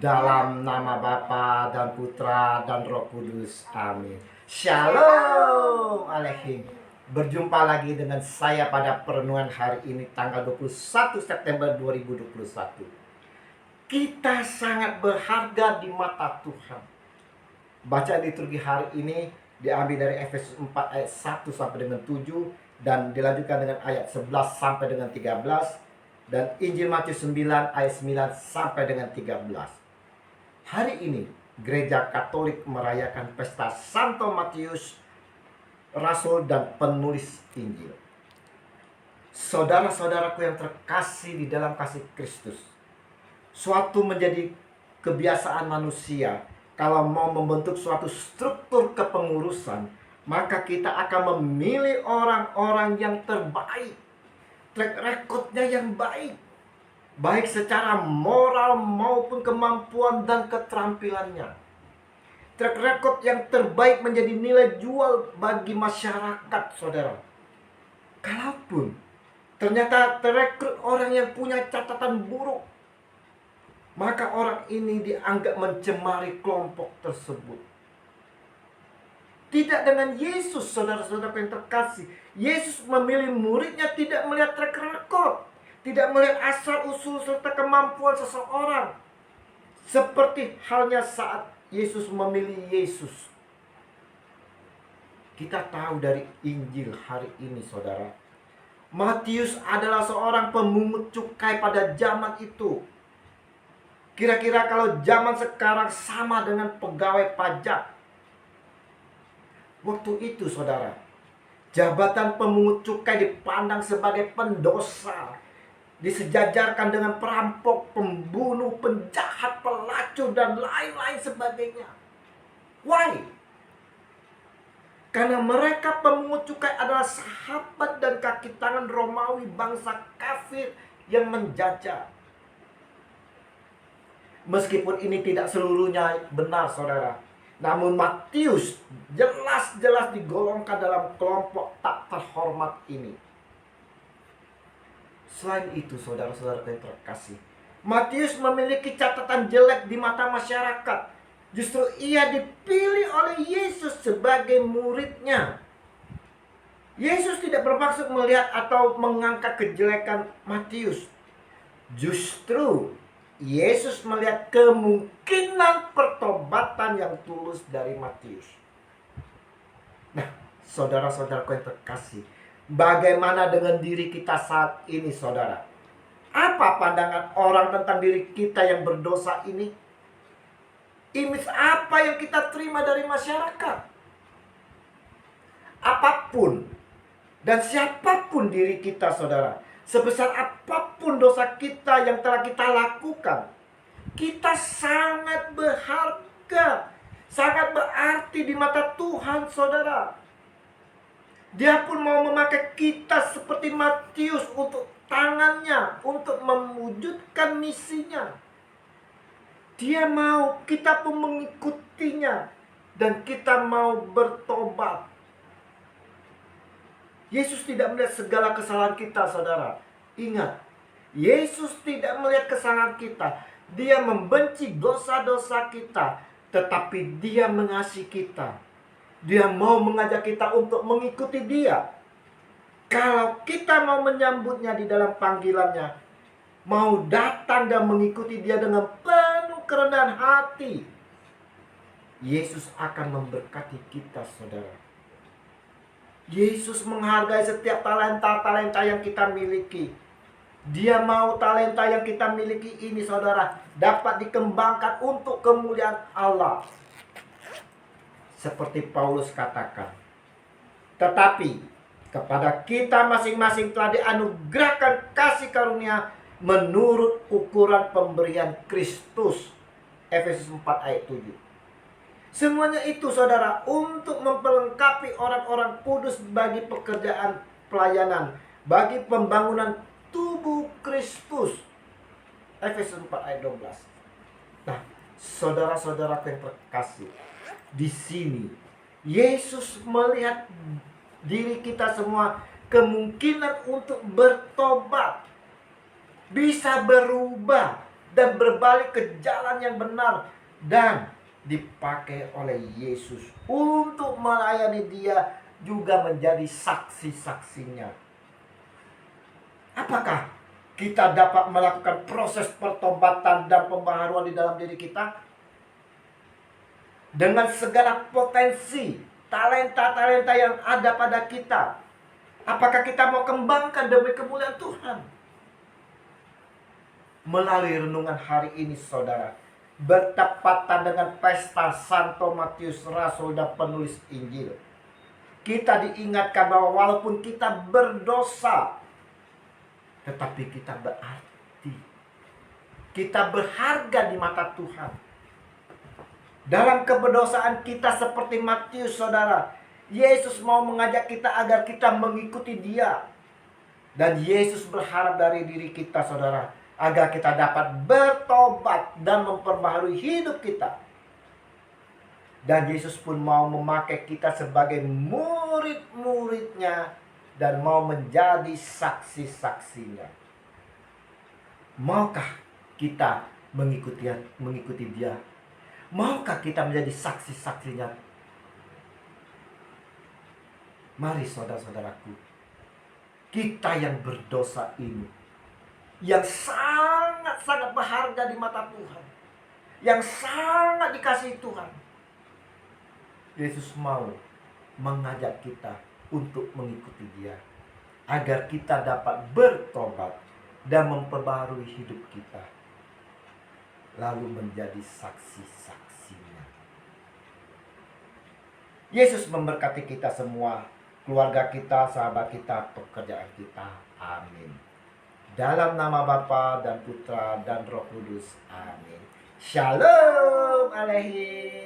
Dalam nama Bapa dan Putra dan Roh Kudus. Amin. Shalom Alaikum. Berjumpa lagi dengan saya pada perenungan hari ini tanggal 21 September 2021. Kita sangat berharga di mata Tuhan. Bacaan liturgi hari ini diambil dari Efesus 4 ayat 1 sampai dengan 7 dan dilanjutkan dengan ayat 11 sampai dengan 13 dan Injil Matius 9 ayat 9 sampai dengan 13. Hari ini Gereja Katolik merayakan pesta Santo Matius, Rasul dan penulis Injil. Saudara-saudaraku yang terkasih di dalam kasih Kristus, suatu menjadi kebiasaan manusia. Kalau mau membentuk suatu struktur kepengurusan, maka kita akan memilih orang-orang yang terbaik, track recordnya yang baik, baik secara moral maupun kemampuan dan keterampilannya. Track record yang terbaik menjadi nilai jual bagi masyarakat, saudara. Kalaupun ternyata terekrut orang yang punya catatan buruk, maka orang ini dianggap mencemari kelompok tersebut. Tidak dengan Yesus, saudara-saudara yang terkasih. Yesus memilih muridnya tidak melihat track record, tidak melihat asal-usul serta kemampuan seseorang. Seperti halnya saat Yesus memilih Yesus. Kita tahu dari Injil hari ini, saudara, Matius adalah seorang pemungut cukai pada zaman itu. Kira-kira kalau zaman sekarang sama dengan pegawai pajak. Waktu itu, saudara, jabatan pemungut cukai dipandang sebagai pendosa, disejajarkan dengan perampok, pembunuh, penjahat, pelacur, dan lain-lain sebagainya. Why? Karena mereka pemungut cukai adalah sahabat dan kaki tangan Romawi, bangsa kafir yang menjajah. Meskipun ini tidak seluruhnya benar, saudara, namun Matius jelas-jelas digolongkan dalam kelompok tak terhormat ini. Selain itu, saudara-saudara yang terkasih, Matius memiliki catatan jelek di mata masyarakat. Justru ia dipilih oleh Yesus sebagai muridnya. Yesus tidak bermaksud melihat atau mengangkat kejelekan Matius. Justru Yesus melihat kemungkinan pertobatan yang tulus dari Matius. Nah, saudara-saudaraku yang terkasih, bagaimana dengan diri kita saat ini, saudara? Apa pandangan orang tentang diri kita yang berdosa ini? Image apa yang kita terima dari masyarakat? Apapun dan siapapun diri kita, saudara, sebesar apapun dosa kita yang telah kita lakukan, kita sangat berharga, sangat berarti di mata Tuhan, saudara. Dia pun mau memakai kita seperti Matius untuk tangannya, untuk mewujudkan misinya. Dia mau kita pun mengikutinya, dan kita mau bertobat. Yesus tidak melihat segala kesalahan kita, saudara. Ingat, Yesus tidak melihat kesalahan kita. Dia membenci dosa-dosa kita, tetapi Dia mengasihi kita. Dia mau mengajak kita untuk mengikuti Dia. Kalau kita mau menyambutnya di dalam panggilannya, mau datang dan mengikuti Dia dengan penuh kerendahan hati, Yesus akan memberkati kita, saudara. Yesus menghargai setiap talenta-talenta yang kita miliki. Dia mau talenta yang kita miliki ini, saudara, dapat dikembangkan untuk kemuliaan Allah. Seperti Paulus katakan, tetapi kepada kita masing-masing telah dianugerahkan kasih karunia menurut ukuran pemberian Kristus. Efesus 4 ayat 7. Semuanya itu, saudara, untuk memperlengkapi orang-orang kudus bagi pekerjaan pelayanan, bagi pembangunan tubuh Kristus. Efesus 4 ayat 12. Nah, saudara-saudara yang terkasih, di sini Yesus melihat diri kita semua kemungkinan untuk bertobat, bisa berubah, dan berbalik ke jalan yang benar dan dipakai oleh Yesus untuk melayani dia, juga menjadi saksi-saksinya. Apakah kita dapat melakukan proses pertobatan dan pembaharuan di dalam diri kita? Dengan segala potensi, talenta-talenta yang ada pada kita, apakah kita mau kembangkan demi kemuliaan Tuhan? Melalui renungan hari ini, saudara, bertepatan dengan pesta Santo Matius, Rasul dan penulis Injil, kita diingatkan bahwa walaupun kita berdosa, tetapi kita berarti, kita berharga di mata Tuhan. Dalam keberdosaan kita seperti Matius, saudara, Yesus mau mengajak kita agar kita mengikuti dia. Dan Yesus berharap dari diri kita, saudara, agar kita dapat bertobat dan memperbaharui hidup kita. Dan Yesus pun mau memakai kita sebagai murid-muridnya dan mau menjadi saksi-saksinya. Maukah kita mengikuti dia? Maukah kita menjadi saksi-saksinya? Mari saudara-saudaraku, kita yang berdosa ini, yang sangat-sangat berharga di mata Tuhan, yang sangat dikasihi Tuhan, Yesus mau mengajak kita untuk mengikuti dia, agar kita dapat bertobat dan memperbaharui hidup kita, lalu menjadi saksi-saksinya. Yesus memberkati kita semua, keluarga kita, sahabat kita, pekerjaan kita. Amin. Dalam nama Bapa dan Putra dan Roh Kudus. Amin. Shalom Alehi.